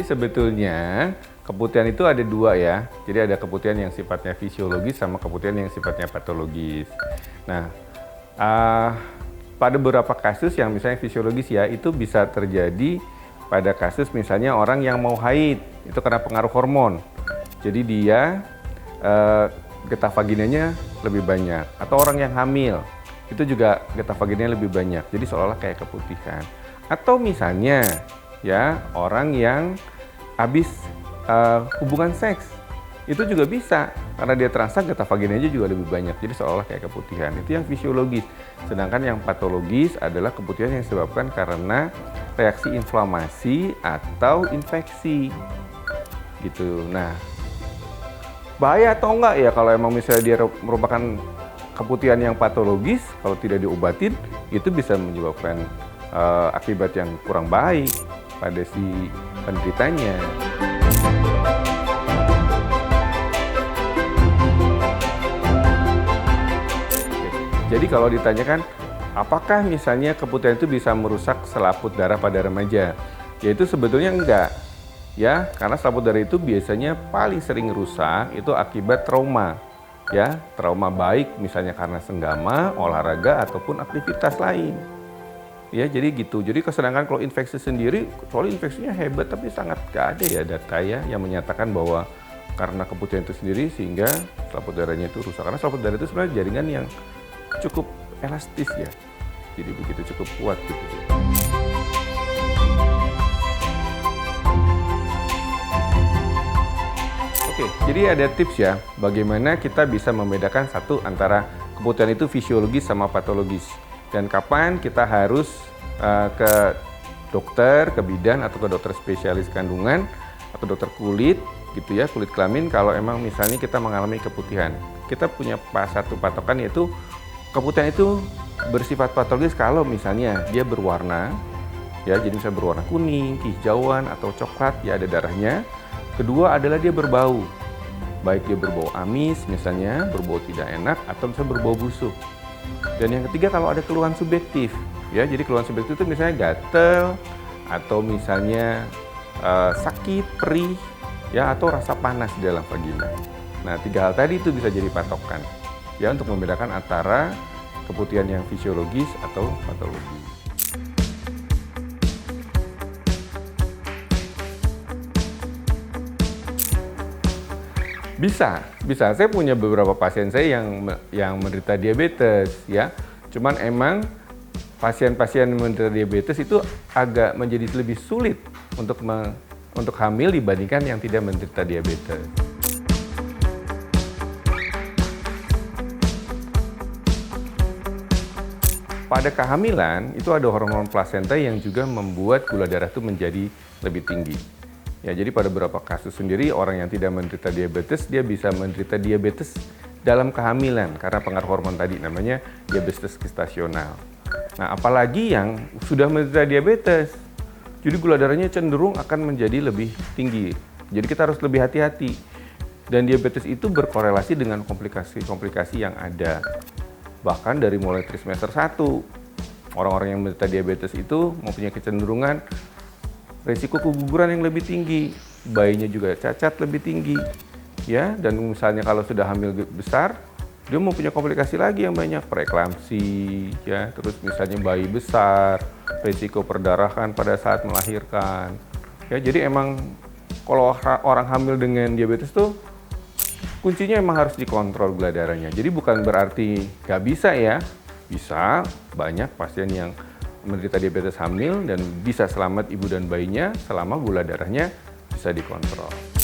sebetulnya keputihan itu ada dua ya. Jadi ada keputihan yang sifatnya fisiologis sama keputihan yang sifatnya patologis. Nah, pada beberapa kasus yang misalnya fisiologis ya, itu bisa terjadi pada kasus misalnya orang yang mau haid, itu karena pengaruh hormon. Jadi dia getah vaginanya lebih banyak. Atau orang yang hamil, itu juga getah vaginanya lebih banyak. Jadi seolah-olah kayak keputihan. Atau misalnya ya orang yang habis hubungan seks, itu juga bisa karena dia terasa getah vaginanya juga lebih banyak, jadi seolah-olah kayak keputihan. Itu yang fisiologis. Sedangkan yang patologis adalah keputihan yang disebabkan karena reaksi inflamasi atau infeksi gitu. Nah, bahaya atau enggak ya kalau emang misalnya dia merupakan keputihan yang patologis, kalau tidak diobatin itu bisa menyebabkan akibat yang kurang baik pada si penderitanya. Jadi kalau ditanyakan, apakah misalnya keputihan itu bisa merusak selaput darah pada remaja? Ya itu sebetulnya enggak. Ya, karena selaput darah itu biasanya paling sering rusak itu akibat trauma. Ya, trauma baik misalnya karena senggama, olahraga ataupun aktivitas lain. Ya, jadi gitu. Jadi sedangkan kalau infeksi sendiri, soalnya infeksinya hebat tapi sangat gak ada ya data ya yang menyatakan bahwa karena keputihan itu sendiri sehingga selaput darahnya itu rusak. Karena selaput darah itu sebenarnya jaringan yang cukup elastis ya, jadi begitu cukup kuat gitu. Oke, jadi ada tips ya, bagaimana kita bisa membedakan satu antara keputihan itu fisiologis sama patologis, dan kapan kita harus ke dokter, ke bidan atau ke dokter spesialis kandungan atau dokter kulit gitu ya, kulit kelamin kalau emang misalnya kita mengalami keputihan. Kita punya satu patokan yaitu keputihan itu bersifat patologis kalau misalnya dia berwarna, ya jadi misalnya berwarna kuning, kehijauan atau coklat, ya ada darahnya. Kedua adalah dia berbau, baik dia berbau amis misalnya, berbau tidak enak atau misalnya berbau busuk. Dan yang ketiga kalau ada keluhan subjektif, ya jadi keluhan subjektif itu misalnya gatel atau misalnya sakit, perih, ya atau rasa panas di dalam vagina. Nah, tiga hal tadi itu bisa jadi patokan ya untuk membedakan antara keputihan yang fisiologis atau patologis. Bisa. Saya punya beberapa pasien saya yang menderita diabetes ya. Cuman emang pasien-pasien yang menderita diabetes itu agak menjadi lebih sulit untuk hamil dibandingkan yang tidak menderita diabetes. Pada kehamilan itu ada hormon plasenta yang juga membuat gula darah itu menjadi lebih tinggi. Ya, jadi pada beberapa kasus sendiri orang yang tidak menderita diabetes dia bisa menderita diabetes dalam kehamilan karena pengaruh hormon tadi namanya diabetes gestasional. Nah, apalagi yang sudah menderita diabetes, jadi gula darahnya cenderung akan menjadi lebih tinggi. Jadi kita harus lebih hati-hati. Dan diabetes itu berkorelasi dengan komplikasi-komplikasi yang ada. Bahkan dari mulai trimester 1, orang-orang yang menderita diabetes itu mempunyai kecenderungan risiko keguguran yang lebih tinggi, bayinya juga cacat lebih tinggi, ya. Dan misalnya kalau sudah hamil besar, dia mempunyai komplikasi lagi yang banyak, preeklamsi, ya. Terus misalnya bayi besar, risiko perdarahan pada saat melahirkan, ya. Jadi emang kalau orang hamil dengan diabetes tuh kuncinya emang harus dikontrol gula darahnya. Jadi bukan berarti nggak bisa ya, bisa. Banyak pasien yang menderita diabetes hamil dan bisa selamat ibu dan bayinya selama gula darahnya bisa dikontrol.